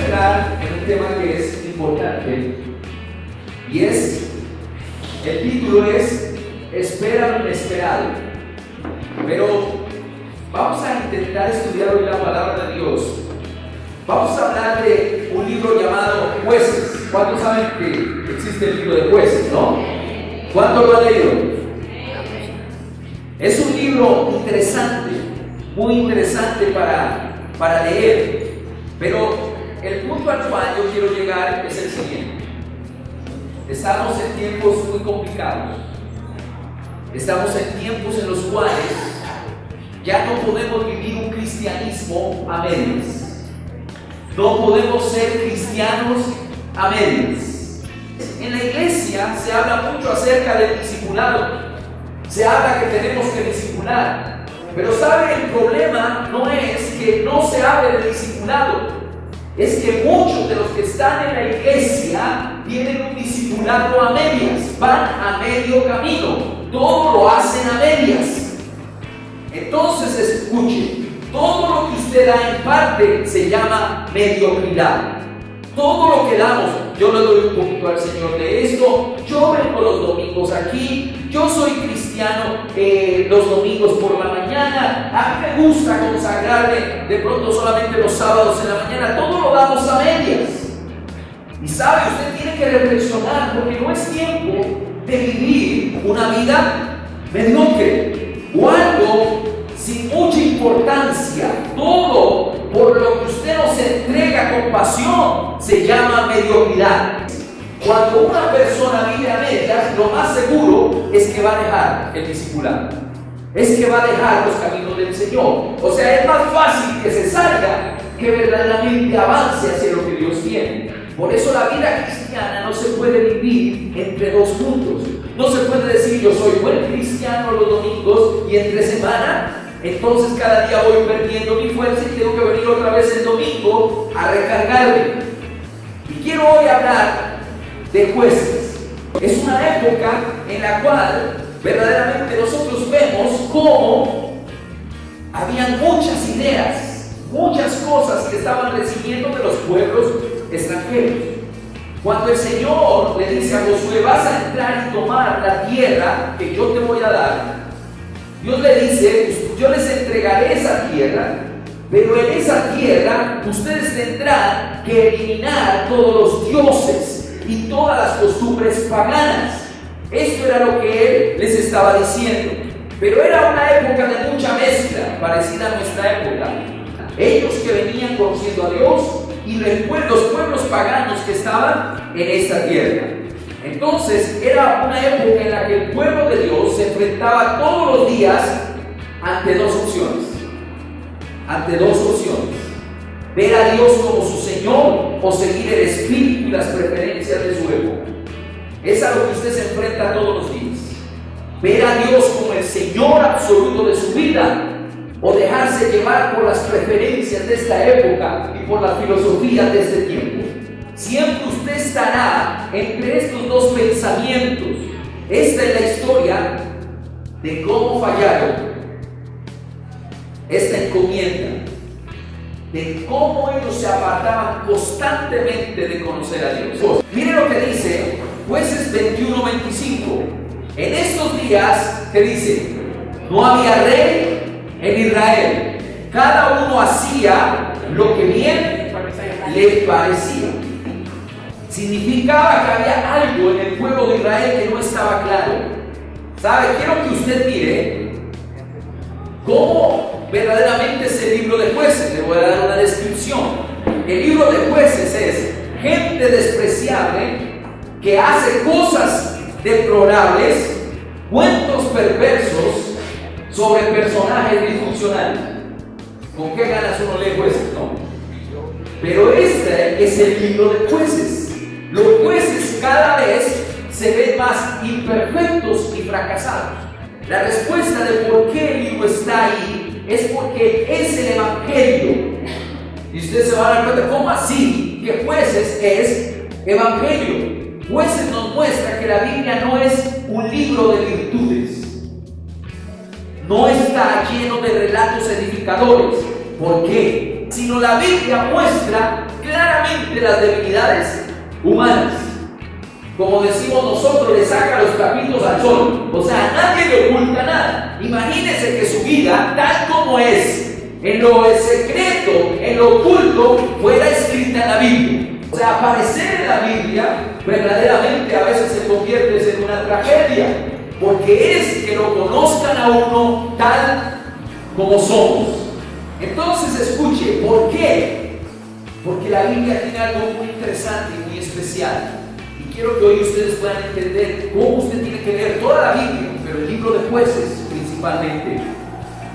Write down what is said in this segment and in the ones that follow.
entrar en un tema que es importante y el título es Espera lo inesperado. Pero vamos a intentar estudiar hoy la palabra de Dios. Vamos a hablar de un libro llamado Jueces. ¿Cuántos saben que existe el libro de Jueces, no? ¿Cuántos lo han leído? Es un libro interesante, muy interesante para leer. Pero el punto al cual yo quiero llegar es el siguiente. Estamos en tiempos muy complicados. Estamos en tiempos en los cuales ya no podemos vivir un cristianismo a medias. No podemos ser cristianos a medias. En la iglesia se habla mucho acerca del discipulado. Se habla que tenemos que discipular. Pero ¿sabe? El problema no es que no se hable de discipulado. Es que muchos de los que están en la iglesia tienen un discipulado a medias. Van a medio camino. Todo lo hacen a medias. Entonces escuche, todo lo que usted da en parte se llama mediocridad. Todo lo que damos, yo le doy un poquito al Señor de esto, yo vengo los domingos aquí, yo soy cristiano los domingos por la mañana, a mí me gusta consagrarme de pronto solamente los sábados en la mañana, todo lo damos a medias. Y sabe, usted tiene que reflexionar porque no es tiempo de vivir una vida mediocre o algo sin mucha importancia. Todo por lo que usted no se entrega con pasión se llama mediocridad. Cuando una persona vive a medias, lo más seguro es que va a dejar el discipulado, es que va a dejar los caminos del Señor. O sea, es más fácil que se salga que verdaderamente avance hacia lo que Dios tiene. Por eso la vida cristiana no se puede vivir entre dos puntos. No se puede decir yo soy buen cristiano los domingos y entre semana entonces cada día voy perdiendo mi fuerza y tengo que venir otra vez el domingo a recargarme. Y quiero hoy hablar de Jueces. Es una época en la cual verdaderamente nosotros vemos cómo habían muchas ideas, muchas cosas que estaban recibiendo de los pueblos extranjeros. Cuando el Señor le dice a Josué, vas a entrar y tomar la tierra que yo te voy a dar, Dios le dice, yo les entregaré esa tierra, pero en esa tierra ustedes tendrán que eliminar todos los dioses y todas las costumbres paganas. Esto era lo que Él les estaba diciendo. Pero era una época de mucha mezcla, parecida a nuestra época. Ellos que venían conociendo a Dios y después los pueblos paganos que estaban en esta tierra. Entonces era una época en la que el pueblo de Dios se enfrentaba todos los días ante dos opciones. Ver a Dios como su Señor o seguir el espíritu y las preferencias de su época. Es a lo que usted se enfrenta todos los días. Ver a Dios como el Señor absoluto de su vida o dejarse llevar por las preferencias de esta época y por las filosofías de este tiempo. Siempre usted estará entre estos dos pensamientos. Esta es la historia de cómo fallaron esta encomienda, de cómo ellos se apartaban constantemente de conocer a Dios. Miren lo que dice Jueces 21:25. En estos días, ¿qué dice? No había rey en Israel. Cada uno hacía lo que bien le parecía. Significaba que había algo en el pueblo de Israel que no estaba claro. ¿Sabe? Quiero que usted mire cómo verdaderamente es el libro de Jueces. Le voy a dar una descripción. El libro de Jueces es gente despreciable que hace cosas deplorables, cuentos perversos sobre personajes disfuncionales. ¿Con qué ganas uno lee Jueces? No. Pero este es el libro de Jueces. Los jueces cada vez se ven más imperfectos y fracasados. La respuesta de por qué el libro está ahí es porque es el Evangelio. Y ustedes se van a dar cuenta, ¿cómo así? Que Jueces es Evangelio. Jueces nos muestra que la Biblia no es un libro de virtudes. No está lleno de relatos edificadores. ¿Por qué? Sino la Biblia muestra claramente las debilidades humanas. Como decimos nosotros, le saca los trapitos al sol. O sea, a nadie le oculta nada. Imagínense que su vida, tal como es, en lo secreto, en lo oculto, fuera escrita en la Biblia. O sea, aparecer en la Biblia verdaderamente a veces se convierte en una tragedia, porque es que lo conozcan a uno tal como somos. Entonces escuche, ¿por qué? Porque la Biblia tiene algo muy interesante y muy especial. Y quiero que hoy ustedes puedan entender cómo usted tiene que leer toda la Biblia, pero el libro de Jueces principalmente.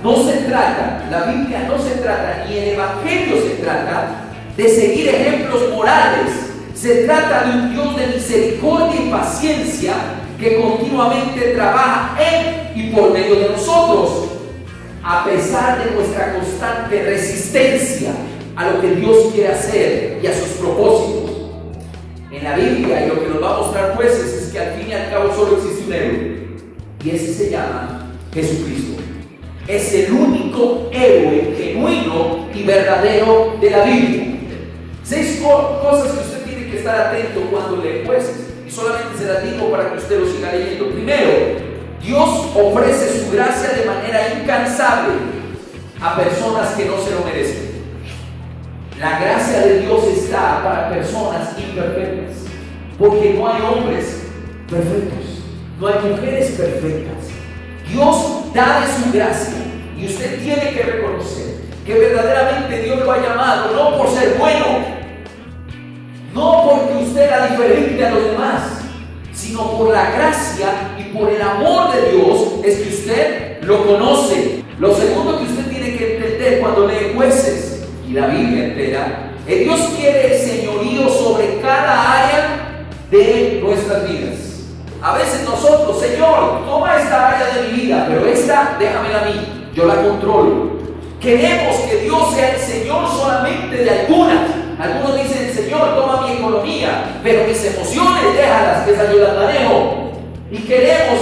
No se trata, la Biblia no se trata, ni el Evangelio se trata de seguir ejemplos morales. Se trata de un Dios de misericordia y paciencia que continuamente trabaja en y por medio de nosotros, a pesar de nuestra constante resistencia a lo que Dios quiere hacer y a sus propósitos. En la Biblia, y lo que nos va a mostrar Jueces, es que al fin y al cabo solo existe un héroe, y ese se llama Jesucristo. Es el único héroe genuino y verdadero de la Biblia. 6 cosas que usted tiene que estar atento cuando lee Jueces, y solamente se las digo para que usted lo siga leyendo. Primero, Dios ofrece su gracia de manera incansable a personas que no se lo merecen. La gracia de Dios está para personas imperfectas, porque no hay hombres perfectos, no hay mujeres perfectas. Dios da de su gracia, y usted tiene que reconocer que verdaderamente Dios lo ha llamado no por ser bueno, no porque usted era diferente a los demás, sino por la gracia y por el amor de Dios es que usted lo conoce. Lo segundo que usted tiene que entender cuando lee Jueces y la Biblia entera, es que Dios quiere el señorío sobre cada área de nuestras vidas. A veces nosotros, Señor, toma esta área de mi vida, pero esta déjamela a mí, yo la controlo. Queremos que Dios sea el Señor solamente de algunas. Algunos dicen, Señor, toma mi economía, pero mis emociones déjalas, que esas yo las manejo. Y queremos,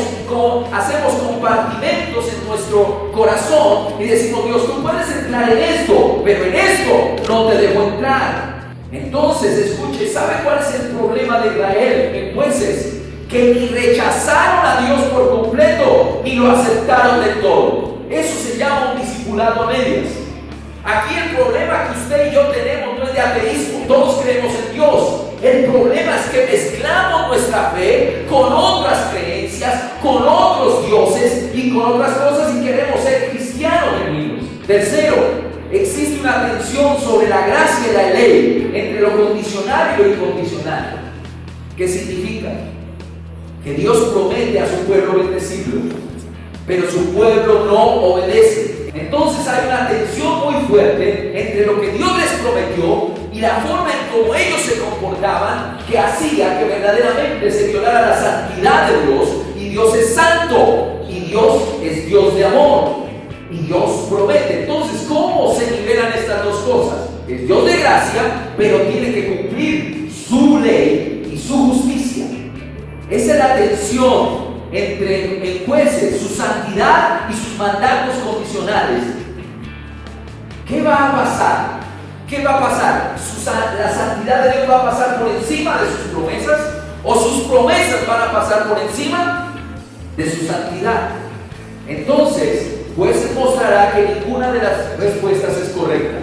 hacemos compartimentos en nuestro corazón y decimos, Dios, tú puedes entrar en esto, pero en esto no te dejo entrar. Entonces, escuche, ¿sabe cuál es el problema de Israel en Jueces? Que ni rechazaron a Dios por completo, ni lo aceptaron del todo. Eso se llama un discipulado a medias. Aquí el problema que usted y yo tenemos no es de ateísmo, todos creemos en Dios. El problema es que mezclamos nuestra fe con otras creencias, con otros dioses y con otras cosas, y queremos ser cristianos genuinos. Tercero, existe una tensión sobre la gracia y la ley, entre lo condicional y lo incondicional. ¿Qué significa? Que Dios promete a su pueblo bendecirlo, pero su pueblo no obedece. Entonces hay una tensión muy fuerte entre lo que Dios les prometió y la forma en cómo ellos se comportaban, que hacía que verdaderamente se violara la santidad de Dios. Y Dios es santo, y Dios es Dios de amor, y Dios promete. Entonces, ¿cómo se nivelan estas dos cosas? Es Dios de gracia, pero tiene que cumplir su ley y su justicia. Esa es la tensión entre en Jueces, su santidad y sus mandatos condicionales. ¿Qué va a pasar? ¿Qué va a pasar? ¿La santidad de Dios va a pasar por encima de sus promesas? ¿O sus promesas van a pasar por encima de su santidad? Entonces, Jueces mostrará que ninguna de las respuestas es correcta.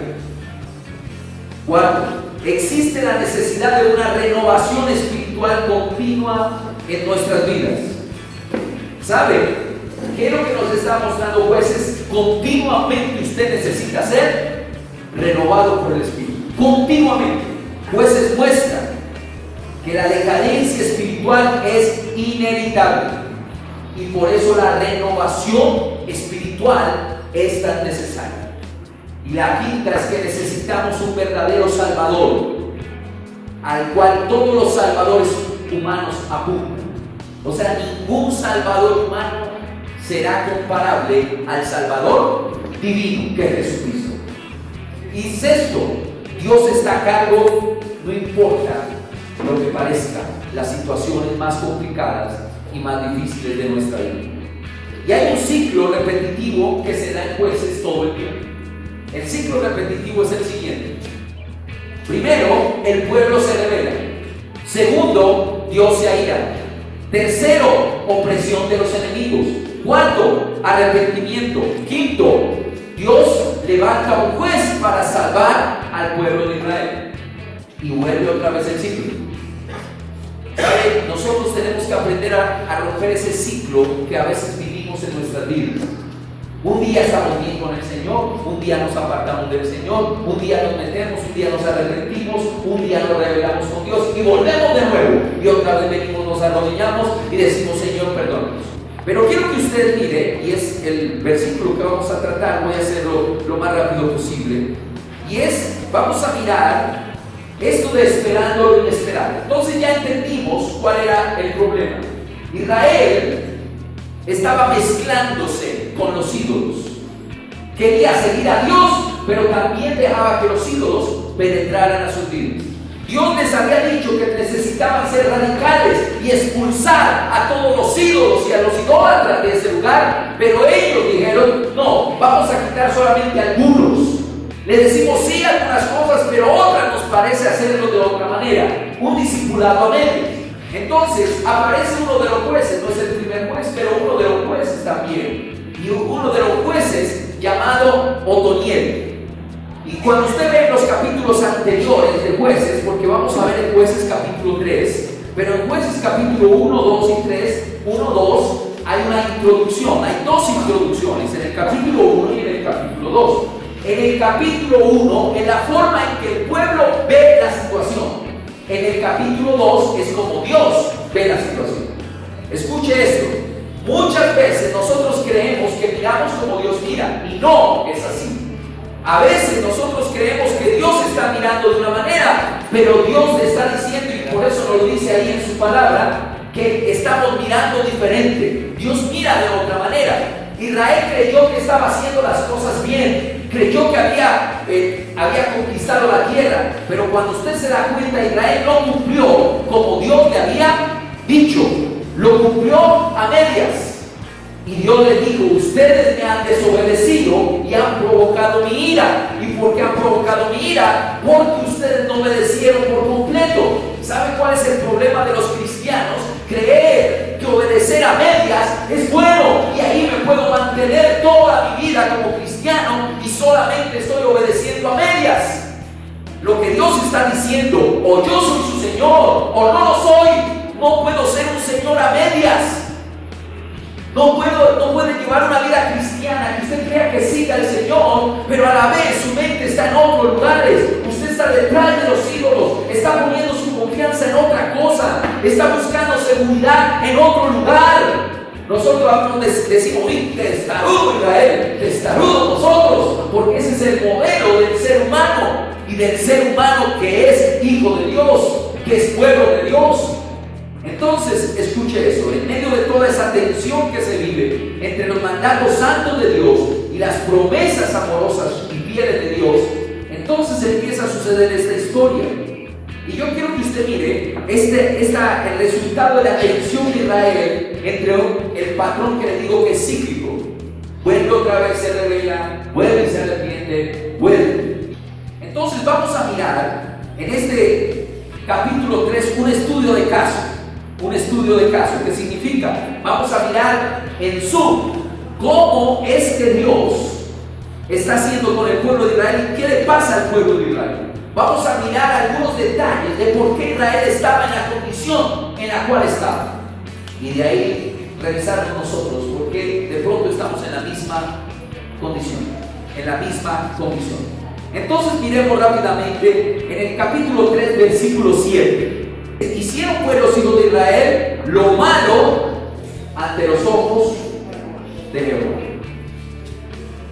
4. Existe la necesidad de una renovación espiritual continua en nuestras vidas. ¿Sabe qué es lo que nos está mostrando Jueces? Continuamente usted necesita ser renovado por el Espíritu. Continuamente. Jueces muestra que la decadencia espiritual es inevitable, y por eso la renovación espiritual es tan necesaria. Y la quinta es que necesitamos un verdadero Salvador, al cual todos los salvadores humanos apuntan. O sea, ningún salvador humano será comparable al Salvador divino, que es Jesucristo. Y sexto, Dios está a cargo, no importa lo que parezca, las situaciones más complicadas y más difíciles de nuestra vida. Y hay un ciclo repetitivo que se da en Jueces todo el tiempo. El ciclo repetitivo es el siguiente. Primero, el pueblo se rebela. Segundo, Dios se aira. Tercero, opresión de los enemigos. Cuarto, arrepentimiento. Quinto, Dios levanta un juez para salvar al pueblo de Israel. Y vuelve otra vez el ciclo. ¿Sabe? Nosotros tenemos que aprender a romper ese ciclo que a veces vivimos en nuestras vidas. Un día estamos bien con el Señor, un día nos apartamos del Señor, un día nos metemos, un día nos arrepentimos, un día nos rebelamos con Dios y volvemos de nuevo. Y otra vez venimos, nos arrodillamos y decimos, Señor, perdónanos. Pero quiero que usted mire, y es el versículo que vamos a tratar, voy a hacerlo lo más rápido posible. Y vamos a mirar esto de esperando lo inesperado. Entonces ya entendimos cuál era el problema. Israel estaba mezclándose con los ídolos. Quería seguir a Dios, pero también dejaba que los ídolos penetraran a sus vidas. Dios les había dicho que necesitaban ser radicales y expulsar a todos los ídolos y a los idólatras de ese lugar, pero ellos dijeron, no, vamos a quitar solamente algunos. Le decimos sí a algunas cosas, pero otras nos parece hacerlo de otra manera. Un discipulado a medias. Entonces aparece uno de los jueces, no es el primer juez, pero uno de los jueces también. Y uno de los jueces llamado Otoniel. Y cuando usted ve los capítulos anteriores de Jueces, porque vamos a ver en Jueces capítulo 3, pero en Jueces capítulo 1, 2 y 3, 1, 2, hay una introducción, hay dos introducciones, en el capítulo 1 y en el capítulo 2. En el capítulo 1, en la forma en que el pueblo ve la situación. En el capítulo 2 es como Dios ve la situación. Escuche esto. Muchas veces nosotros creemos que miramos como Dios mira, y no es así. A veces nosotros creemos que Dios está mirando de una manera, pero Dios le está diciendo, y por eso lo dice ahí en su palabra, que estamos mirando diferente. Dios mira de otra manera. Israel creyó que estaba haciendo las cosas bien, creyó que había conquistado la tierra, pero cuando usted se da cuenta, Israel no cumplió como Dios le había dicho, lo cumplió a medias. Y Dios les dijo, ustedes me han desobedecido y han provocado mi ira. ¿Y por qué han provocado mi ira? Porque ustedes no obedecieron por completo. ¿Saben cuál es el problema de los cristianos? Creer que obedecer a medias es bueno y ahí me puedo mantener toda mi vida como cristiano y solamente estoy obedeciendo a medias. Lo que Dios está diciendo, o yo soy su Señor o no lo soy. No puedo ser un Señor a medias. No puede llevar una vida cristiana que usted crea que siga al Señor, pero a la vez su mente está en otros lugares. Usted está detrás de los ídolos, está poniendo su confianza en otra cosa, está buscando seguridad en otro lugar. Nosotros decimos, testarudo Israel, testarudo nosotros, porque ese es el modelo del ser humano y del ser humano que es hijo de Dios, que es pueblo de Dios. Entonces, escuche eso, en medio de toda esa tensión que se vive entre los mandatos santos de Dios y las promesas amorosas y fieles de Dios, entonces empieza a suceder esta historia. Y yo quiero que usted mire el resultado de la tensión de Israel entre el patrón que le digo que es cíclico. Vuelve otra vez, se revela, vuelve y se arrepiente, vuelve. Entonces vamos a mirar en este capítulo 3 un estudio de caso. Un estudio de caso, ¿qué significa? Vamos a mirar en sum cómo es que Dios está haciendo con el pueblo de Israel y qué le pasa al pueblo de Israel. Vamos a mirar algunos detalles de por qué Israel estaba en la condición en la cual estaba. Y de ahí revisar nosotros por qué de pronto estamos en la misma condición. En la misma condición. Entonces miremos rápidamente en el capítulo 3, versículo 7. Hicieron pues los hijos de Israel lo malo ante los ojos de Jehová.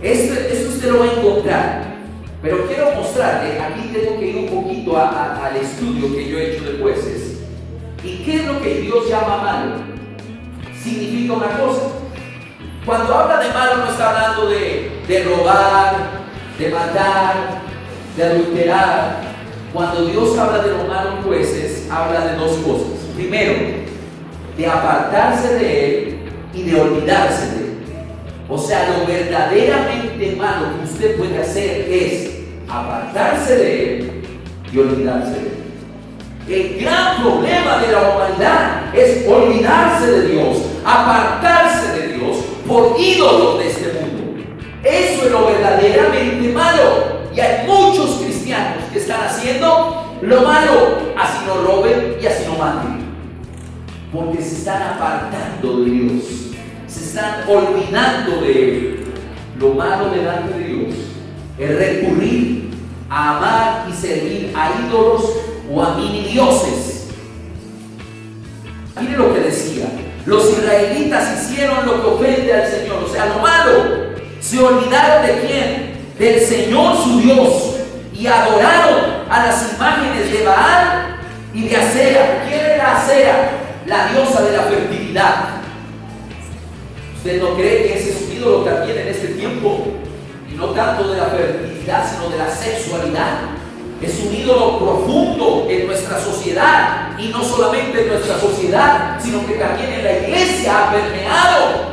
Esto usted lo va a encontrar, pero quiero mostrarle, aquí tengo que ir un poquito al estudio que yo he hecho de Jueces. ¿Y qué es lo que Dios llama malo? Significa una cosa. Cuando habla de malo no está hablando de robar, de matar, de adulterar. Cuando Dios habla de lo malo en Jueces, habla de dos cosas. Primero, de apartarse de Él y de olvidarse de Él. O sea, lo verdaderamente malo que usted puede hacer es apartarse de Él y olvidarse de Él. El gran problema de la humanidad es olvidarse de Dios, apartarse de Dios por ídolos de este mundo. Eso es lo verdaderamente malo. Y hay muchos cristianos que están haciendo lo malo, así no roben y así no maten, porque se están apartando de Dios, se están olvidando de Él. Lo malo delante de Dios es recurrir a amar y servir a ídolos o a mini dioses. Mire lo que decía: los israelitas hicieron lo que ofende al Señor, o sea, lo malo. Se olvidaron de quién, del Señor su Dios, y adoraron a las imágenes de Baal y de Acera. ¿Quién era Acera? La diosa de la fertilidad. ¿Usted no cree que ese es un ídolo también en este tiempo? Y no tanto de la fertilidad, sino de la sexualidad. Es un ídolo profundo en nuestra sociedad, y no solamente en nuestra sociedad, sino que también en la iglesia ha permeado.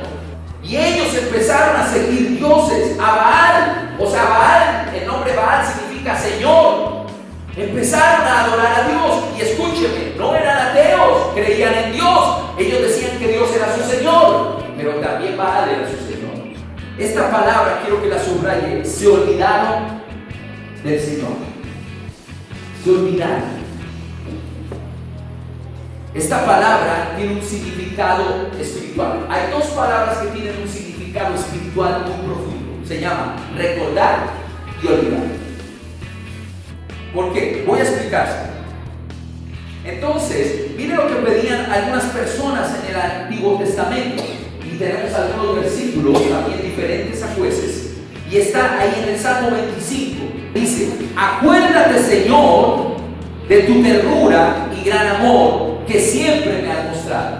Y ellos empezaron a seguir dioses, a Baal. O sea, Baal, el nombre Baal significa Señor. Empezaron a adorar a Dios. Y escúcheme, no eran ateos, creían en Dios. Ellos decían que Dios era su Señor, pero también Baal era su Señor. Esta palabra quiero que la subraye: se olvidaron del Señor. Se olvidaron. Esta palabra tiene un significado espiritual. Hay dos palabras que tienen un significado espiritual muy profundo. Se llama recordar y olvidar. ¿Por qué? Voy a explicarse. Entonces, mire lo que pedían algunas personas en el Antiguo Testamento. Y tenemos algunos versículos también diferentes a Jueces. Y está ahí en el Salmo 25. Dice: acuérdate, Señor, de tu ternura y gran amor que siempre me has mostrado.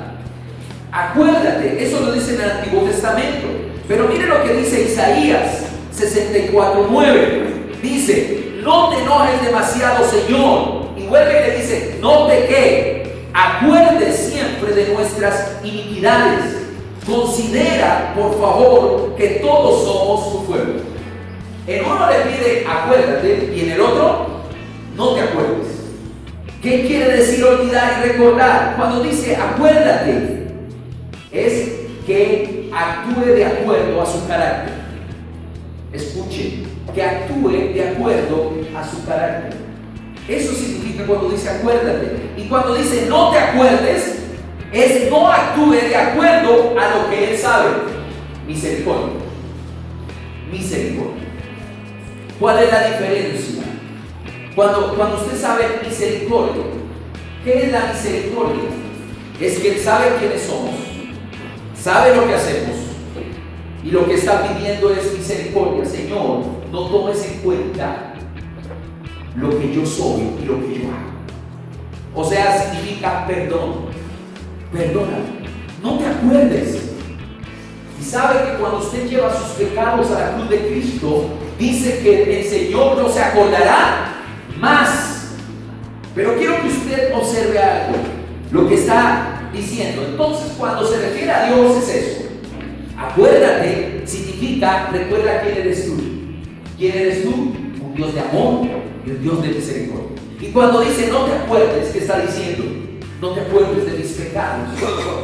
Acuérdate, eso lo dice en el Antiguo Testamento. Pero mire lo que dice Isaías 64:9. Dice: no te enojes demasiado, Señor. Y vuelve y le dice: no te que acuerdes siempre de nuestras iniquidades. Considera, por favor, que todos somos tu pueblo. En uno le pide acuérdate, y en el otro no te acuerdes. ¿Qué quiere decir olvidar y recordar? Cuando dice acuérdate, es que actúe de acuerdo a su carácter. Escuche, que actúe de acuerdo a su carácter. Eso significa cuando dice acuérdate. Y cuando dice no te acuerdes, es no actúe de acuerdo a lo que Él sabe. Misericordia. Misericordia. ¿Cuál es la diferencia? Cuando usted sabe misericordia, ¿qué es la misericordia? Es que Él sabe quiénes somos, sabe lo que hacemos, y lo que está pidiendo es misericordia. Señor, no tomes en cuenta lo que yo soy y lo que yo hago. O sea, significa perdón. Perdóname, no te acuerdes. Y sabe que cuando usted lleva sus pecados a la cruz de Cristo, dice que el Señor no se acordará más. Pero quiero que usted observe algo, lo que está diciendo. Entonces, cuando se refiere a Dios es eso. Acuérdate significa recuerda quién eres tú. ¿Quién eres tú? Un Dios de amor y un Dios de misericordia. Y cuando dice no te acuerdes, ¿qué está diciendo? No te acuerdes de mis pecados,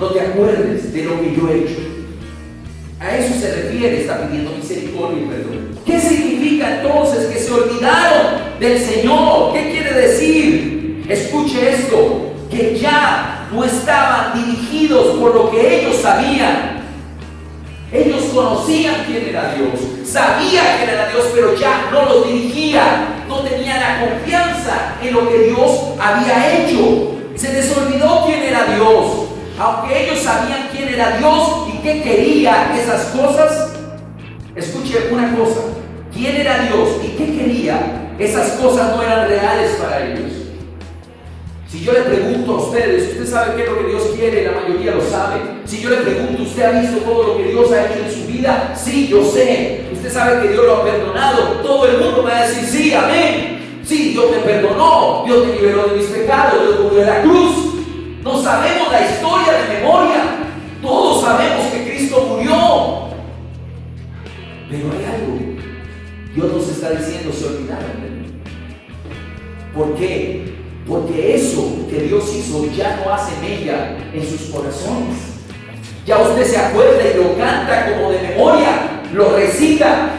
no te acuerdes de lo que yo he hecho. A eso se refiere, está pidiendo misericordia y perdón. ¿Qué significa entonces que se olvidaron del Señor? ¿Qué quiere decir? Escuche esto, que ya no estaban dirigidos por lo que ellos sabían. Ellos conocían quién era Dios, sabían quién era Dios, pero ya no los dirigía, no tenían la confianza en lo que Dios había hecho. Se les olvidó quién era Dios, aunque ellos sabían quién era Dios y qué quería esas cosas. Escuche una cosa, quién era Dios y qué quería, esas cosas no eran reales para ellos. Si yo le pregunto a ustedes, ¿usted sabe qué es lo que Dios quiere? La mayoría lo sabe. Si yo le pregunto, ¿usted ha visto todo lo que Dios ha hecho en su vida? Sí, yo sé. ¿Usted sabe que Dios lo ha perdonado? Todo el mundo me va a decir, sí, amén. Sí, Dios me perdonó, Dios me liberó de mis pecados, Dios murió en la cruz. No sabemos la historia de memoria. Todos sabemos que Cristo murió. Pero hay algo. Dios nos está diciendo, se olvidaron de mí. ¿Por qué? Porque eso que Dios hizo ya no hace mella en sus corazones. Ya usted se acuerda y lo canta como de memoria, lo recita,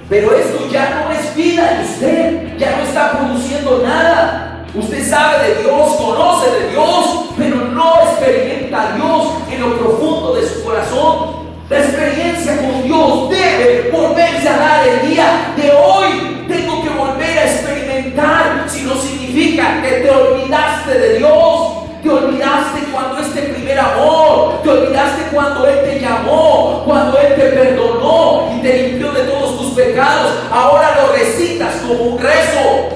pero esto ya no es vida en usted, ya no está produciendo nada. Usted sabe de Dios, conoce de Dios, pero no experimenta a Dios en lo profundo de su corazón. La experiencia con Dios debe volverse a dar el día de hoy. Tengo que volver a experimentar, si no significa que te olvidaste de Dios. Te olvidaste cuando este primer amor, te olvidaste cuando Él te llamó, cuando Él te perdonó y te limpió de todos tus pecados. Ahora lo recitas como un rezo.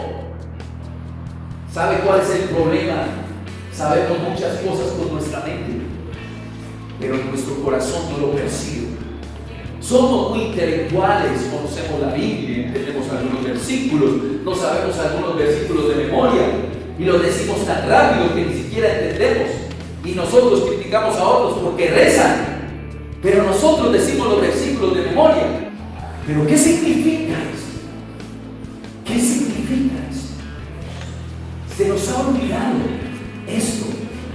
¿Sabe cuál es el problema? Sabemos muchas cosas con nuestra mente, pero nuestro corazón no lo percibe. Somos muy intelectuales, conocemos la Biblia, entendemos algunos versículos, no sabemos algunos versículos de memoria y los decimos tan rápido que ni siquiera entendemos. Y nosotros criticamos a otros porque rezan, pero nosotros decimos los versículos de memoria. ¿Pero qué significa esto? ¿Qué significa esto? Se nos ha olvidado esto.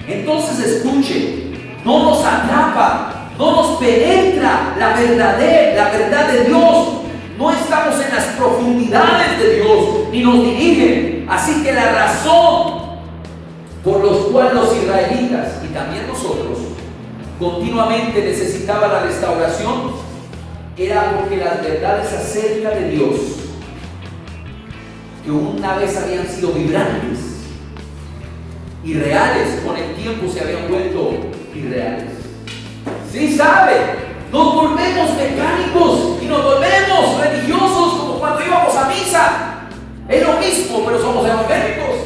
Entonces escuche, no nos atrapa, no nos penetra la verdad de Dios. No estamos en las profundidades de Dios, ni nos dirigen. Así que la razón por la cual los israelitas y también nosotros continuamente necesitaban la restauración era porque las verdades acerca de Dios, que una vez habían sido vibrantes y reales, con el tiempo se habían vuelto irreales. Sí, sabe, nos volvemos mecánicos y nos volvemos religiosos como cuando íbamos a misa. Es lo mismo, pero somos evangélicos.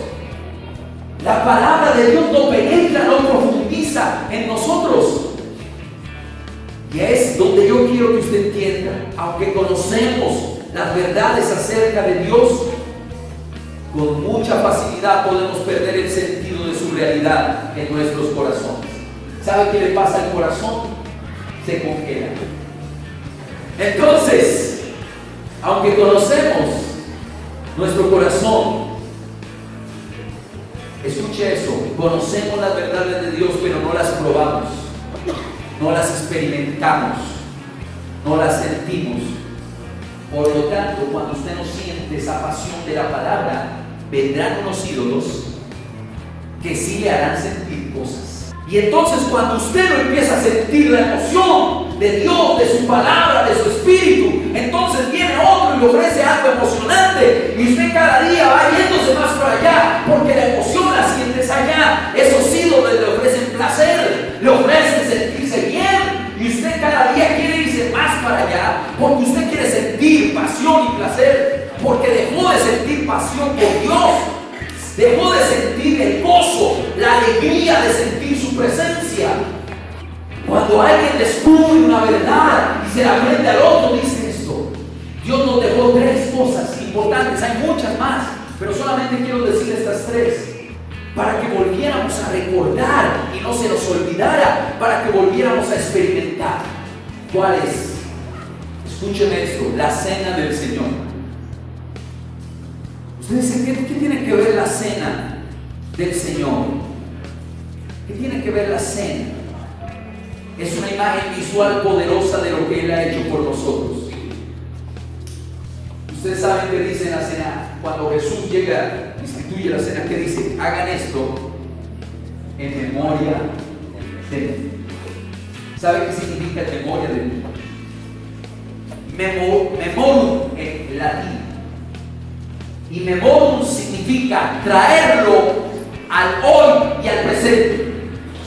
La palabra de Dios no penetra, no profundiza en nosotros. Y es donde yo quiero que usted entienda, aunque conocemos las verdades acerca de Dios, con mucha facilidad podemos perder el sentido de su realidad en nuestros corazones. ¿Sabe qué le pasa al corazón? Se congela. Entonces, aunque conocemos nuestro corazón, escuche eso, conocemos las verdades de Dios, pero no las probamos, no las experimentamos, no las sentimos. Por lo tanto, cuando usted no siente esa pasión de la palabra, vendrán unos ídolos que sí le harán sentir cosas. Y entonces cuando usted no empieza a sentir la emoción de Dios, de su palabra, de su espíritu, entonces viene otro y le ofrece algo emocionante y usted cada día va yéndose más para allá porque la emoción la sientes allá. Esos ídolos le ofrecen placer, le ofrecen sentirse bien y usted cada día quiere irse más para allá porque usted quiere sentir pasión y placer, porque dejó de sentir pasión por Dios. Dejó de sentir el gozo, la alegría de sentir su presencia. Cuando alguien descubre una verdad y se la frente al otro, dice esto: Dios nos dejó tres cosas importantes, hay muchas más, pero solamente quiero decir estas tres, para que volviéramos a recordar y no se nos olvidara, para que volviéramos a experimentar. ¿Cuál es? Escúcheme esto: la cena del Señor. Ustedes dicen, ¿qué tiene que ver la cena del Señor? ¿Qué tiene que ver la cena? Es una imagen visual poderosa de lo que Él ha hecho por nosotros. Ustedes saben que dice en la cena, cuando Jesús llega, instituye la cena, que dice: hagan esto en memoria de mí. ¿Sabe qué significa en memoria de mí? Memorum en latín. Y memorum significa traerlo al hoy y al presente.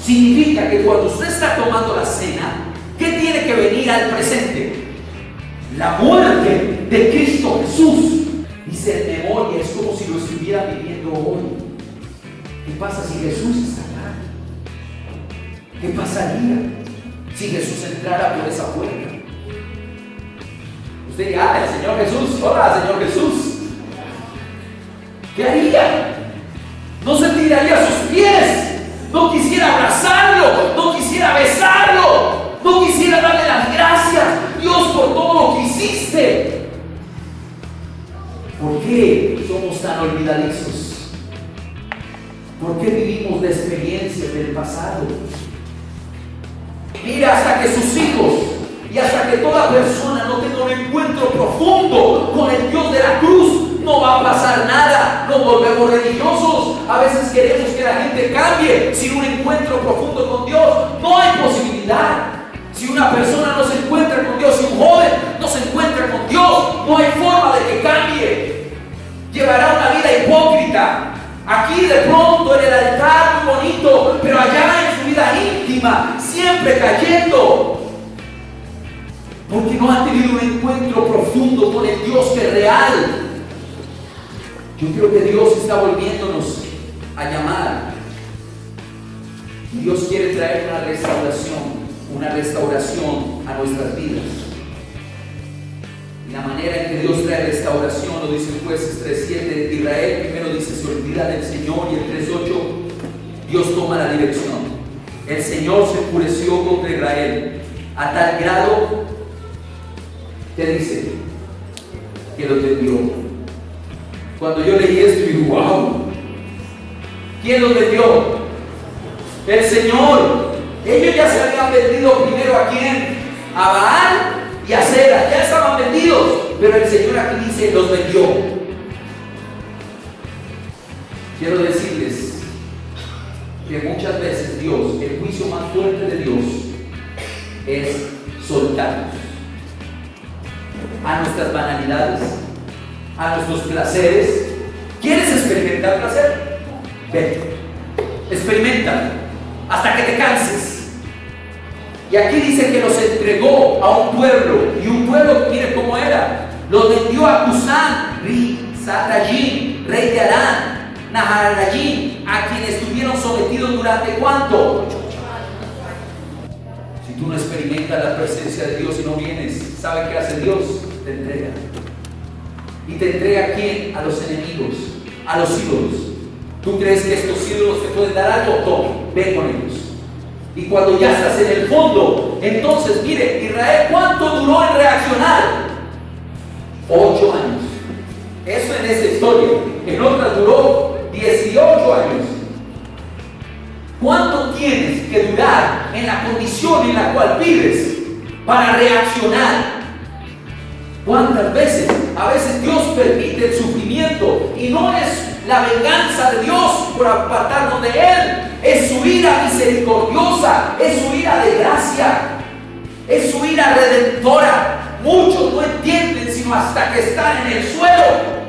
Significa que cuando usted está tomando la cena, ¿qué tiene que venir al presente? La muerte de Cristo Jesús. Dice en memoria, es como si lo estuviera viviendo hoy. ¿Qué pasa si Jesús está acá? ¿Qué pasaría si Jesús entrara por esa puerta? Usted diga: el Señor Jesús, hola Señor Jesús. ¿Qué haría? No se tiraría a sus pies, no quisiera abrazarlo, no quisiera besarlo, no quisiera darle las gracias, Dios, por todo lo que hiciste. ¿Por qué somos tan olvidadizos? ¿Por qué vivimos de experiencias del pasado? Mira, hasta que sus hijos y hasta que toda persona no tenga un encuentro profundo con el Dios de la cruz, no va a pasar nada. Nos volvemos religiosos. A veces queremos que la gente cambie sin un encuentro profundo con Dios. No hay posibilidad. Si una persona no se encuentra con Dios, si un joven no se encuentra con Dios, no hay forma de que cambie. Llevará una vida hipócrita. Aquí de pronto en el altar muy bonito, pero allá en su vida íntima, siempre cayendo. Porque no ha tenido un encuentro profundo con el Dios que es real. Yo creo que Dios está volviéndonos a llamar. Y Dios quiere traer una restauración a nuestras vidas. Y la manera en que Dios trae restauración, lo dice en Jueces 3:7, Israel primero dice, se olvida del Señor, y el 3:8, Dios toma la dirección. El Señor se enfureció contra Israel, a tal grado que dice que lo tendió. Cuando yo leí esto, digo, wow, ¿quién lo vendió? El Señor. Ellos ya se habían vendido primero a quién, a Baal y a Sera, ya estaban vendidos, pero el Señor aquí dice, los vendió. Quiero decirles que muchas veces Dios, el juicio más fuerte de Dios es soltarnos a nuestras banalidades, a nuestros placeres. ¿Quieres experimentar placer? Ven, experimenta hasta que te canses. Y aquí dice que los entregó a un pueblo, y un pueblo, mire cómo era, los vendió a Cusán, Risatayim, rey de Arán, Naharayim, a quienes estuvieron sometidos durante ¿cuánto? Si tú no experimentas la presencia de Dios y no vienes, ¿sabe qué hace Dios? Te entrega. ¿Y te entrega a quién? A los enemigos, a los ídolos. ¿Tú crees que estos ídolos te pueden dar algo? Toma, ven con ellos. Y cuando ya estás en el fondo, entonces mire, Israel, ¿cuánto duró en reaccionar? 8 años. Eso en esta historia. En otras duró 18 años. ¿Cuánto tienes que durar en la condición en la cual vives para reaccionar? ¿Cuántas veces? A veces Dios permite el sufrimiento y no es la venganza de Dios por apartarnos de Él. Es su ira misericordiosa, es su ira de gracia, es su ira redentora. Muchos no entienden sino hasta que están en el suelo.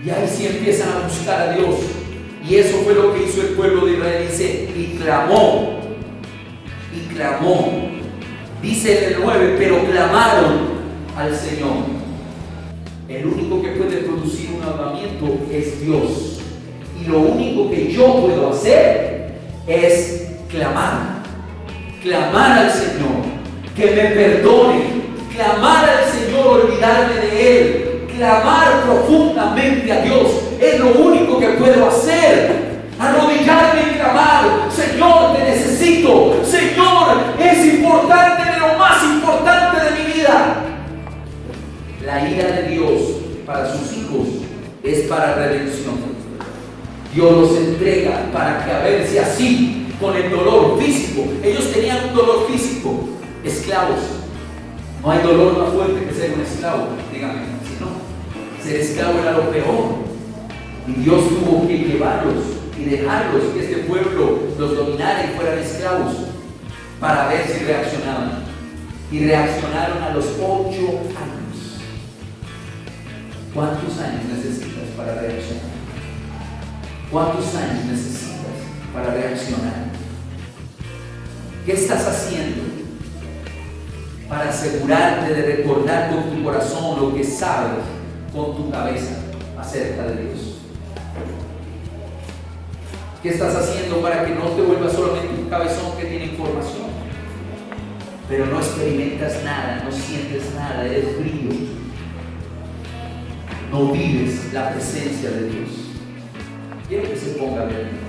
Y ahí sí empiezan a buscar a Dios. Y eso fue lo que hizo el pueblo de Israel. Dice, y clamó. Y clamó. Dice en el 9, pero clamaron al Señor. El único que puede producir un avivamiento es Dios. Y lo único que yo puedo hacer es clamar. Clamar al Señor, que me perdone. Clamar al Señor, olvidarme de Él. Clamar profundamente a Dios. Es lo único que puedo hacer. Arrodillarme y clamar. Señor, te necesito. Señor, es importante, de lo más importante de mi vida. La ira de Dios para sus hijos es para redención. Dios los entrega para que a ver si así, con el dolor físico, ellos tenían un dolor físico, esclavos. No hay dolor más fuerte que ser un esclavo, dígame, si no, ser esclavo era lo peor. Y Dios tuvo que llevarlos y dejarlos que este pueblo los dominara y fueran esclavos para ver si reaccionaban. Y reaccionaron a los 8 años. ¿Cuántos años necesitas para reaccionar? ¿Cuántos años necesitas para reaccionar? ¿Qué estás haciendo para asegurarte de recordar con tu corazón lo que sabes con tu cabeza acerca de Dios? ¿Qué estás haciendo para que no te vuelvas solamente un cabezón que tiene información, pero no experimentas nada, no sientes nada, eres frío, no vives la presencia de Dios? Quiero que se ponga a ver.